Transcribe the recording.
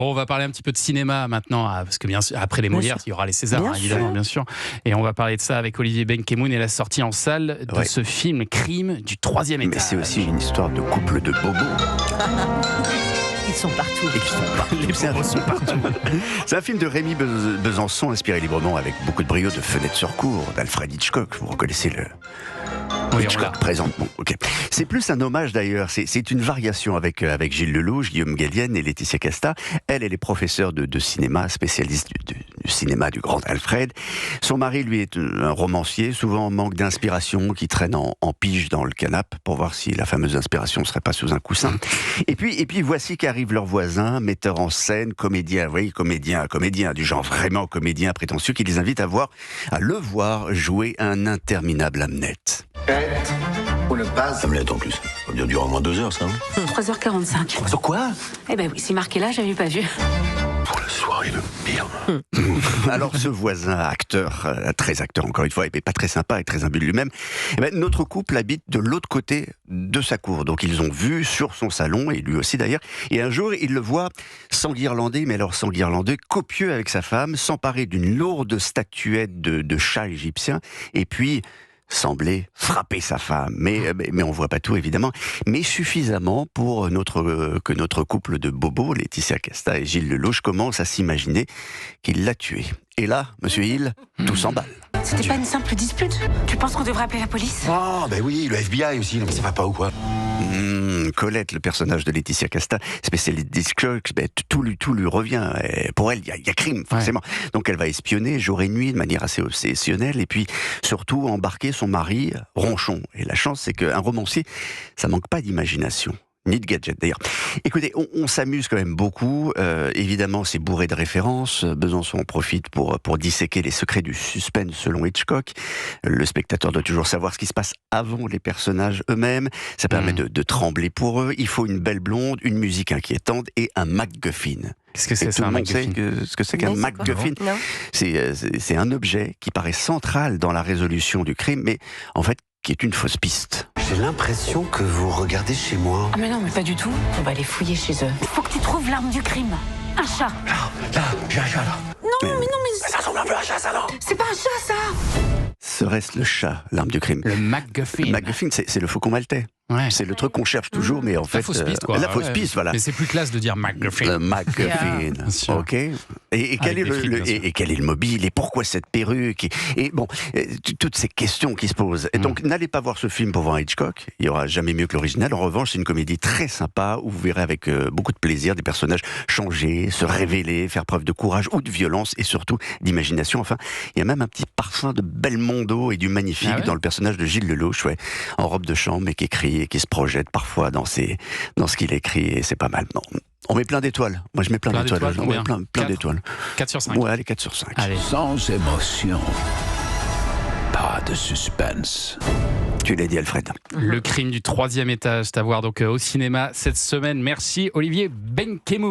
Bon, on va parler un petit peu de cinéma maintenant, parce que bien sûr, après les Molières, il y aura les Césars, évidemment, bien sûr. Et on va parler de ça avec Olivier Benkemoun et la sortie en salle de ce film Crime du 3e étage. Mais c'est aussi une histoire de couple de bobos. Ils sont partout. Les bobos sont partout. C'est un film de Rémi Besançon, inspiré librement avec beaucoup de brio de Fenêtre sur cour, d'Alfred Hitchcock. Vous reconnaissez le... Oui, Hitchcock présente. Bon, okay. C'est plus un hommage d'ailleurs, c'est une variation avec Gilles Lelouch, Guillaume Gallienne et Laetitia Casta. Elle est professeure de cinéma, spécialiste du cinéma du grand Alfred. Son mari, lui, est un romancier, souvent en manque d'inspiration, qui traîne en pige dans le canapé pour voir si la fameuse inspiration ne serait pas sous un coussin. Et puis voici qu'arrive leur voisin, metteur en scène, comédien, comédien, du genre vraiment comédien prétentieux, qui les invite à le voir jouer un interminable Hamlet. On ne passe. Hamlet en plus. Ça va bien durer au moins 2 heures, ça. 3h45. Sur quoi? Eh ben oui, c'est marqué là, j'avais pas vu. Pour le soir, il le pire. Alors ce voisin, acteur, très acteur encore une fois, et pas très sympa et très imbu de lui-même, notre couple habite de l'autre côté de sa cour. Donc ils ont vu sur son salon, et lui aussi d'ailleurs, et un jour il le voit s'enguirlander, mais alors s'enguirlander copieux avec sa femme, s'emparer d'une lourde statuette de chat égyptien, et puis semblait frapper sa femme, mais on voit pas tout évidemment, mais suffisamment pour que notre couple de bobos, Laetitia Casta et Gilles Lelouch, commence à s'imaginer qu'il l'a tué. Et là, Monsieur Hill, tout s'emballe. C'était pas une simple dispute? Tu penses qu'on devrait appeler la police? Oh, ben oui, le FBI aussi. Non, mais ça va pas ou quoi? Colette, le personnage de Laetitia Casta, spécialiste d'Hitchcock, tout lui revient. Et pour elle, il y a crime, forcément. Ouais. Donc elle va espionner jour et nuit de manière assez obsessionnelle, et puis surtout embarquer son mari, Ronchon. Et la chance, c'est qu'un romancier, ça manque pas d'imagination. Ni de gadget d'ailleurs. Écoutez, on s'amuse quand même beaucoup. Évidemment, c'est bourré de références. Besançon en profite pour disséquer les secrets du suspense selon Hitchcock. Le spectateur doit toujours savoir ce qui se passe avant les personnages eux-mêmes. Ça permet de trembler pour eux. Il faut une belle blonde, une musique inquiétante et un MacGuffin. Qu'est-ce que c'est ça, un MacGuffin? Ce que c'est qu'un MacGuffin? C'est un objet qui paraît central dans la résolution du crime, mais en fait, qui est une fausse piste. J'ai l'impression que vous regardez chez moi. Ah mais non, mais pas du tout. On va aller fouiller chez eux. Il faut que tu trouves l'arme du crime. Un chat. Là, j'ai un chat là. Non, mais... Ça ressemble un peu à un chat, ça, non? C'est pas un chat, ça! Serait-ce le chat, l'arme du crime? Le MacGuffin. Le MacGuffin, c'est le faucon maltais. Ouais. C'est le truc qu'on cherche toujours, mais en fait... La fausse piste, quoi. La fausse piste, voilà. Mais c'est plus classe de dire MacGuffin. Le MacGuffin, ok. Et quel est le mobile? Et pourquoi cette perruque? Et bon, toutes ces questions qui se posent. Et donc, n'allez pas voir ce film pour voir Hitchcock. Il n'y aura jamais mieux que l'original. En revanche, c'est une comédie très sympa, où vous verrez avec beaucoup de plaisir des personnages changer, se révéler, faire preuve de courage ou de violence, et surtout d'imagination. Enfin, il y a même un petit parfum de Belmondo et du magnifique dans le personnage de Gilles Lelouch, en robe de chambre, mais qui écrit et qui se projette parfois dans ce qu'il écrit, et c'est pas mal. Non. On met plein d'étoiles. Moi, je mets plein d'étoiles. Plein d'étoiles. 4 sur 5. Ouais, allez, 4 sur 5. Allez. Sans émotion, pas de suspense. Tu l'as dit, Alfred. Le crime du 3e étage, c'est à voir donc au cinéma cette semaine. Merci Olivier Benkemoun.